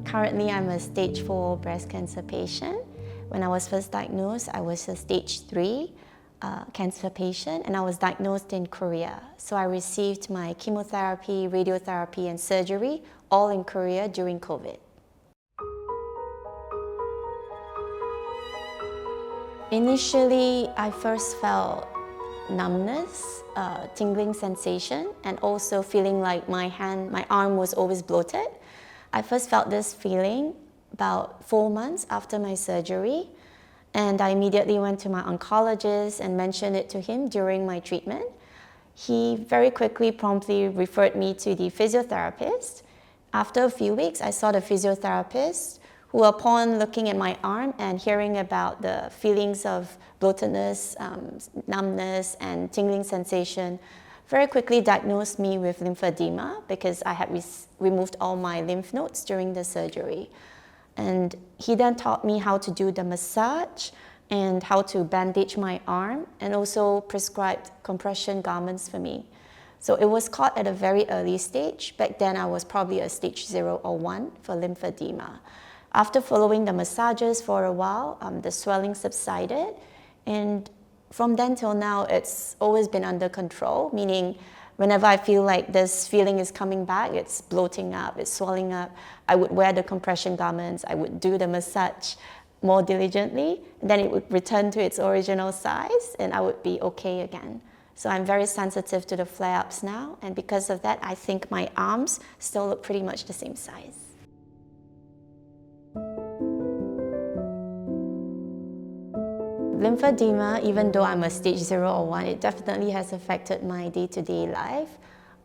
Currently, I'm a stage 4 breast cancer patient. When I was first diagnosed, I was a stage 3 cancer patient, and I was diagnosed in Korea. So I received my chemotherapy, radiotherapy, and surgery all in Korea during COVID. Initially, I first felt numbness, tingling sensation, and also feeling like my arm was always bloated. I first felt this feeling about 4 months after my surgery, and I immediately went to my oncologist and mentioned it to him during my treatment. He very quickly, promptly referred me to the physiotherapist. After a few weeks, I saw the physiotherapist, who upon looking at my arm and hearing about the feelings of bloatedness, numbness, and tingling sensation, very quickly diagnosed me with lymphedema because I had removed all my lymph nodes during the surgery. And he then taught me how to do the massage and how to bandage my arm, and also prescribed compression garments for me. So it was caught at a very early stage. Back then I was probably a stage 0 or 1 for lymphedema. After following the massages for a while, the swelling subsided, and from then till now, it's always been under control, meaning whenever I feel like this feeling is coming back, it's bloating up, it's swelling up, I would wear the compression garments, I would do the massage more diligently, and then it would return to its original size, and I would be okay again. So I'm very sensitive to the flare-ups now, and because of that, I think my arms still look pretty much the same size. Lymphedema, even though I'm a stage 0 or 1, it definitely has affected my day-to-day life.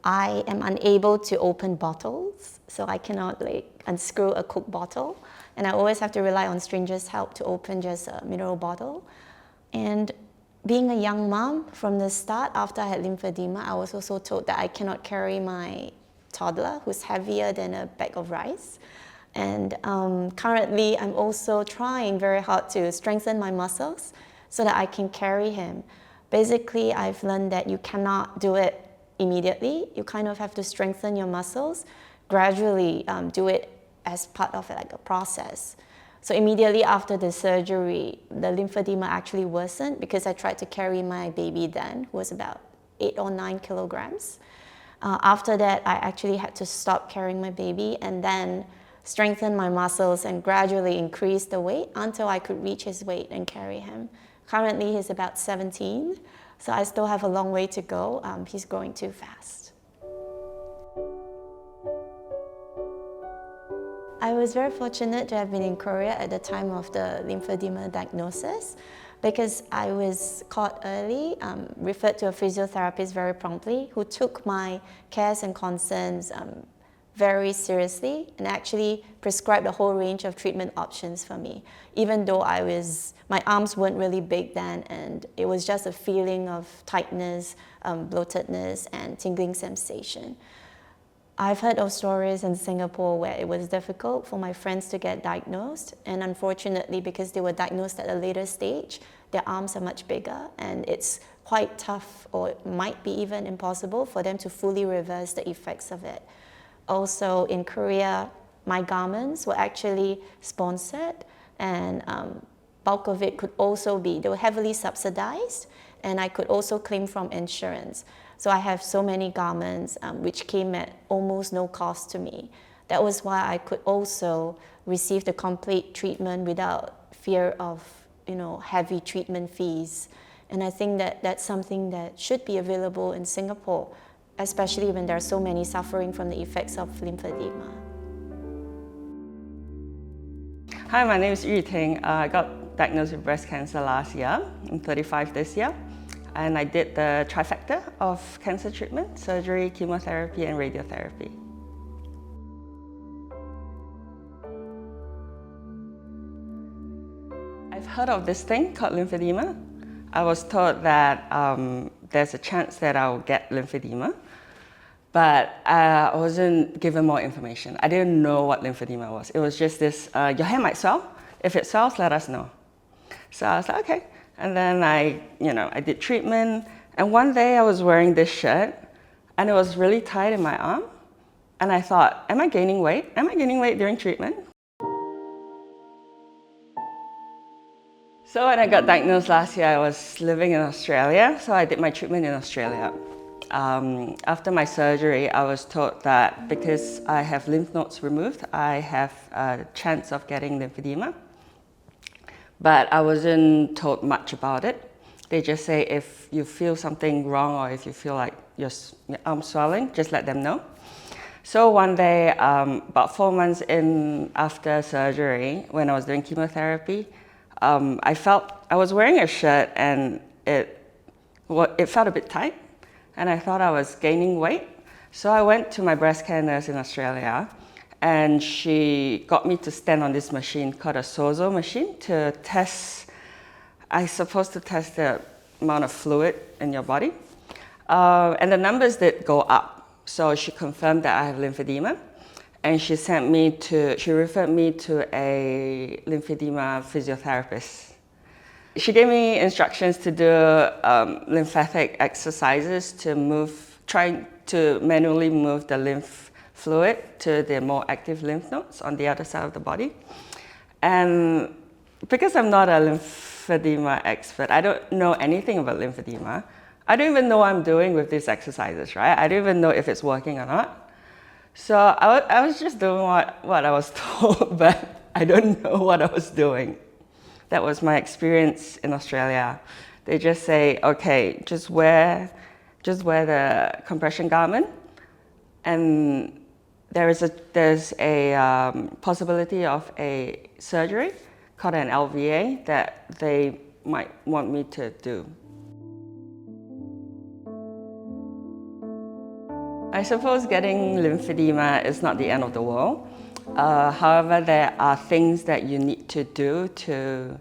I am unable to open bottles, so I cannot unscrew a Coke bottle, and I always have to rely on strangers' help to open just a mineral bottle. And being a young mom, from the start, after I had lymphedema, I was also told that I cannot carry my toddler, who's heavier than a bag of rice. And currently, I'm also trying very hard to strengthen my muscles so that I can carry him. Basically, I've learned that you cannot do it immediately. You kind of have to strengthen your muscles, gradually do it as part of a process. So immediately after the surgery, the lymphedema actually worsened because I tried to carry my baby then, who was about 8 or 9 kilograms. After that, I actually had to stop carrying my baby and then strengthen my muscles and gradually increase the weight until I could reach his weight and carry him. Currently, he's about 17, so I still have a long way to go. He's growing too fast. I was very fortunate to have been in Korea at the time of the lymphedema diagnosis because I was caught early, referred to a physiotherapist very promptly, who took my cares and concerns very seriously and actually prescribed a whole range of treatment options for me, even though my arms weren't really big then, and it was just a feeling of tightness, bloatedness, and tingling sensation. I've heard of stories in Singapore where it was difficult for my friends to get diagnosed, and unfortunately, because they were diagnosed at a later stage, their arms are much bigger, and it's quite tough, or it might be even impossible for them to fully reverse the effects of it. Also in Korea, my garments were actually sponsored, and bulk of it could also be, they were heavily subsidized, and I could also claim from insurance. So I have so many garments which came at almost no cost to me. That was why I could also receive the complete treatment without fear of heavy treatment fees. And I think that that's something that should be available in Singapore, especially when there are so many suffering from the effects of lymphedema. Hi, my name is Yu Ting. I got diagnosed with breast cancer last year. I'm 35 this year. And I did the trifecta of cancer treatment: surgery, chemotherapy, and radiotherapy. I've heard of this thing called lymphedema. I was told that there's a chance that I'll get lymphedema, but I wasn't given more information. I didn't know what lymphedema was. It was just this, your hand might swell. If it swells, let us know. So I was like, okay. And then I did treatment. And one day I was wearing this shirt and it was really tight in my arm. And I thought, am I gaining weight? Am I gaining weight during treatment? So when I got diagnosed last year, I was living in Australia. So I did my treatment in Australia. After my surgery, I was told that because I have lymph nodes removed, I have a chance of getting lymphedema. But I wasn't told much about it. They just say if you feel something wrong or if you feel like your arm swelling, just let them know. So one day, about 4 months in after surgery, when I was doing chemotherapy, I was wearing a shirt and it felt a bit tight, and I thought I was gaining weight. So I went to my breast care nurse in Australia, and she got me to stand on this machine called a Sozo machine to test, I suppose to test the amount of fluid in your body. And the numbers did go up. So she confirmed that I have lymphedema, and she referred me to a lymphedema physiotherapist. She gave me instructions to do lymphatic exercises to try to manually move the lymph fluid to the more active lymph nodes on the other side of the body. And because I'm not a lymphedema expert, I don't know anything about lymphedema. I don't even know what I'm doing with these exercises, right? I don't even know if it's working or not. So I was just doing what I was told, but I don't know what I was doing. That was my experience in Australia. They just say, okay, just wear the compression garment, and there's a possibility of a surgery called an LVA that they might want me to do. I suppose getting lymphedema is not the end of the world. However, there are things that you need to do to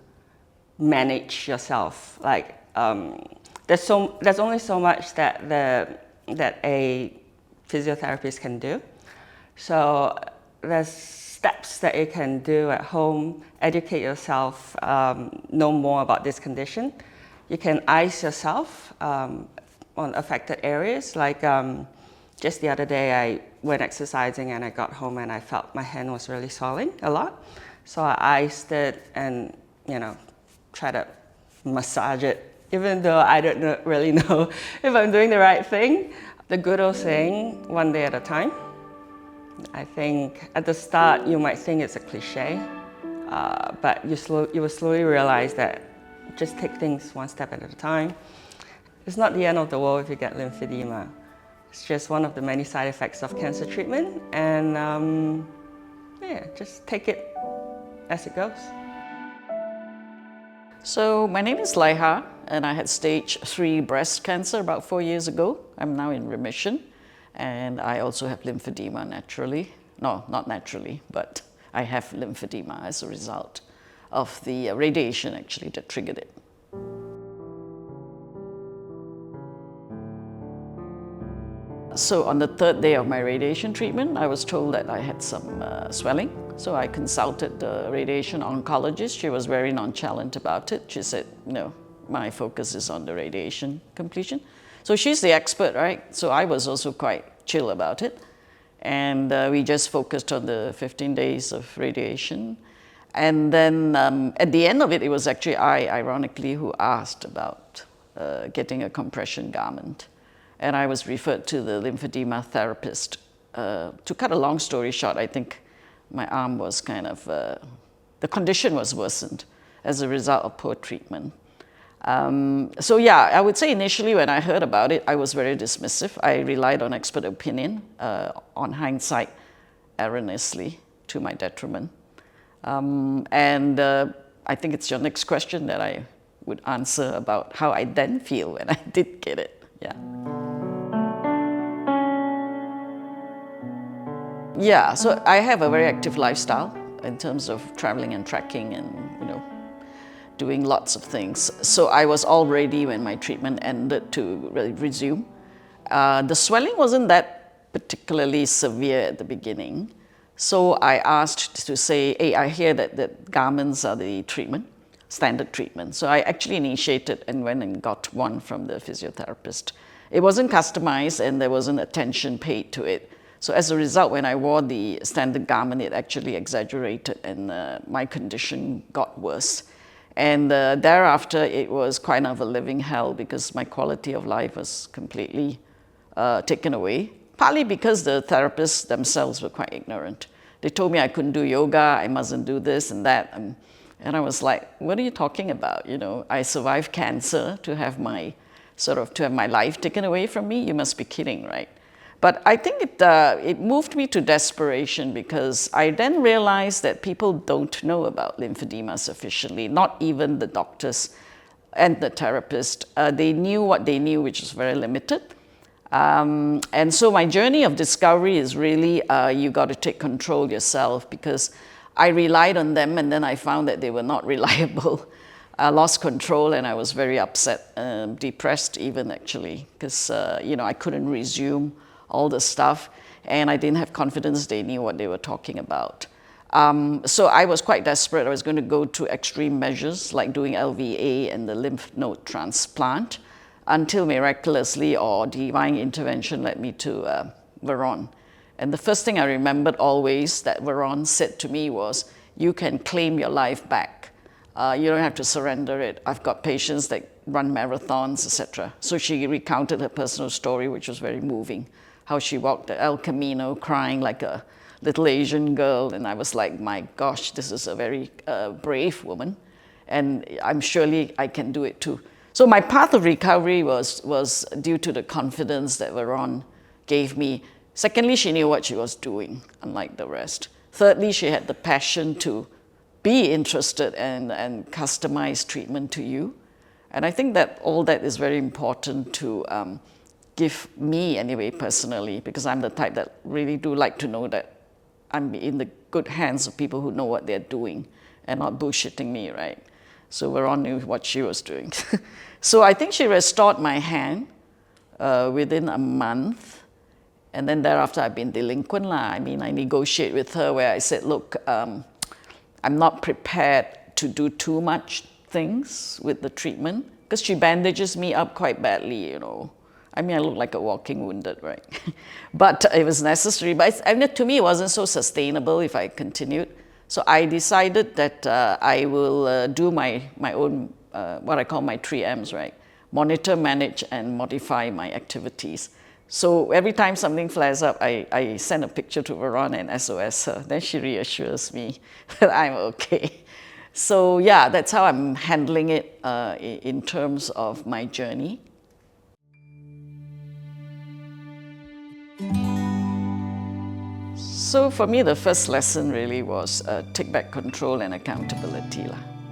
manage yourself. Like there's only so much that a physiotherapist can do. So there's steps that you can do at home. Educate yourself, know more about this condition. You can ice yourself on affected areas. Like just the other day, I went exercising and I got home and I felt my hand was really swelling a lot. So I iced it and try to massage it, even though I don't really know if I'm doing the right thing. The good old saying, one day at a time. I think at the start you might think it's a cliche, but you will slowly realize that just take things one step at a time. It's not the end of the world if you get lymphedema. It's just one of the many side effects of cancer treatment, and just take it as it goes. So my name is Laiha, and I had stage 3 breast cancer about 4 years ago. I'm now in remission, and I also have lymphedema naturally. No, not naturally, but I have lymphedema as a result of the radiation actually that triggered it. So on the 3rd day of my radiation treatment, I was told that I had some swelling. So I consulted the radiation oncologist. She was very nonchalant about it. She said, no, my focus is on the radiation completion. So she's the expert, right? So I was also quite chill about it. And we just focused on the 15 days of radiation. And then at the end of it, it was actually I, ironically, who asked about getting a compression garment. And I was referred to the lymphedema therapist. To cut a long story short, I think my arm was kind of, the condition was worsened as a result of poor treatment. So yeah, I would say initially when I heard about it, I was very dismissive. I relied on expert opinion, on hindsight, erroneously, to my detriment. I think it's your next question that I would answer about how I then feel when I did get it, yeah. Yeah, so I have a very active lifestyle in terms of traveling and trekking and, doing lots of things. So I was all ready when my treatment ended to resume. The swelling wasn't that particularly severe at the beginning. So I asked to say, hey, I hear that garments are the treatment, standard treatment. So I actually initiated and went and got one from the physiotherapist. It wasn't customized and there wasn't attention paid to it. So as a result, when I wore the standard garment, it actually exaggerated and my condition got worse. And thereafter, it was kind of a living hell because my quality of life was completely taken away, partly because the therapists themselves were quite ignorant. They told me I couldn't do yoga, I mustn't do this and that. And I was like, what are you talking about? You know, I survived cancer to have my life taken away from me. You must be kidding, right? But I think it moved me to desperation because I then realized that people don't know about lymphedema sufficiently, not even the doctors and the therapist. They knew what they knew, which was very limited. And so my journey of discovery is really, you got to take control yourself, because I relied on them and then I found that they were not reliable. I lost control and I was very upset, depressed even actually, because I couldn't resume all the stuff and I didn't have confidence they knew what they were talking about. So I was quite desperate. I was going to go to extreme measures like doing LVA and the lymph node transplant, until miraculously or divine intervention led me to Veron. And the first thing I remembered always that Veron said to me was, you can claim your life back. You don't have to surrender it. I've got patients that run marathons, etc. So she recounted her personal story, which was very moving. How she walked the El Camino crying like a little Asian girl. And I was like, my gosh, this is a very brave woman. And I'm surely I can do it too. So my path of recovery was due to the confidence that Veron gave me. Secondly, she knew what she was doing, unlike the rest. Thirdly, she had the passion to be interested and customize treatment to you. And I think that all that is very important to give me anyway personally, because I'm the type that really do like to know that I'm in the good hands of people who know what they're doing and not bullshitting me, right? So Veron knew what she was doing. So I think she restored my hand within a month. And then thereafter I've been delinquent. I mean, I negotiate with her where I said, look, I'm not prepared to do too much things with the treatment, because she bandages me up quite badly, you know. I mean, I look like a walking wounded, right? But it was necessary. But to me, it wasn't so sustainable if I continued. So I decided that I will do my own, what I call my 3 M's, right? Monitor, manage, and modify my activities. So every time something flares up, I send a picture to Veron and SOS her. Then she reassures me that I'm okay. So yeah, that's how I'm handling it in terms of my journey. So for me, the first lesson really was take back control and accountability.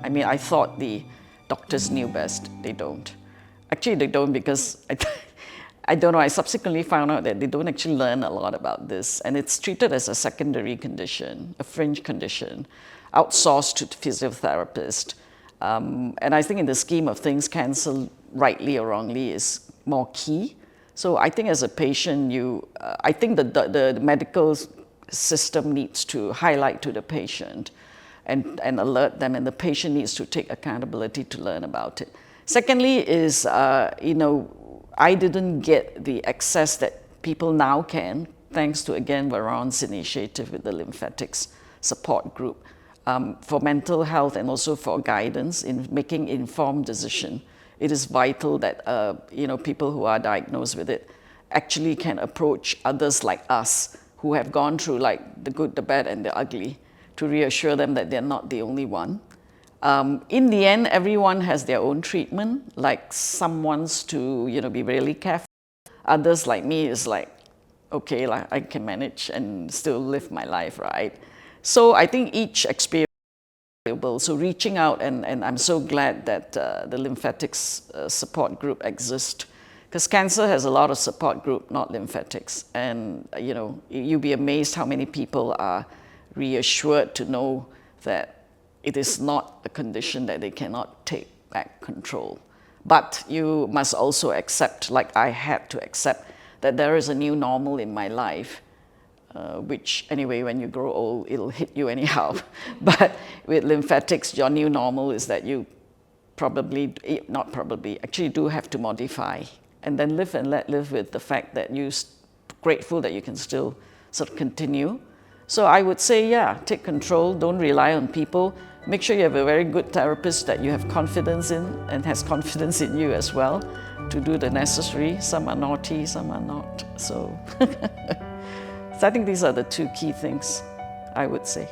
I mean, I thought the doctors knew best. They don't. Actually, they don't, because I don't know, I subsequently found out that they don't actually learn a lot about this, and it's treated as a secondary condition, a fringe condition, outsourced to the physiotherapist. And I think in the scheme of things, cancer, rightly or wrongly, is more key. So I think as a patient, I think the medical system needs to highlight to the patient and alert them, and the patient needs to take accountability to learn about it. Secondly is, I didn't get the access that people now can, thanks to, again, Veron's initiative with the lymphatics support group, for mental health and also for guidance in making informed decision. It is vital that people who are diagnosed with it actually can approach others like us who have gone through like the good, the bad, and the ugly, to reassure them that they're not the only one. In the end, everyone has their own treatment. Like some wants to, be really careful. Others, like me, is like, okay, like I can manage and still live my life, right? So I think each experience is valuable. So reaching out, and I'm so glad that the lymphatics support group exists, because cancer has a lot of support group, not lymphatics. And you'll be amazed how many people are reassured to know that it is not a condition that they cannot take back control. But you must also accept, like I had to accept, that there is a new normal in my life, which anyway, when you grow old, it'll hit you anyhow. But with lymphatics, your new normal is that you actually do have to modify and then live and let live with the fact that you're grateful that you can still sort of continue. So I would say, yeah, take control, don't rely on people. Make sure you have a very good therapist that you have confidence in and has confidence in you as well to do the necessary. Some are naughty, some are not. So I think these are the two key things I would say.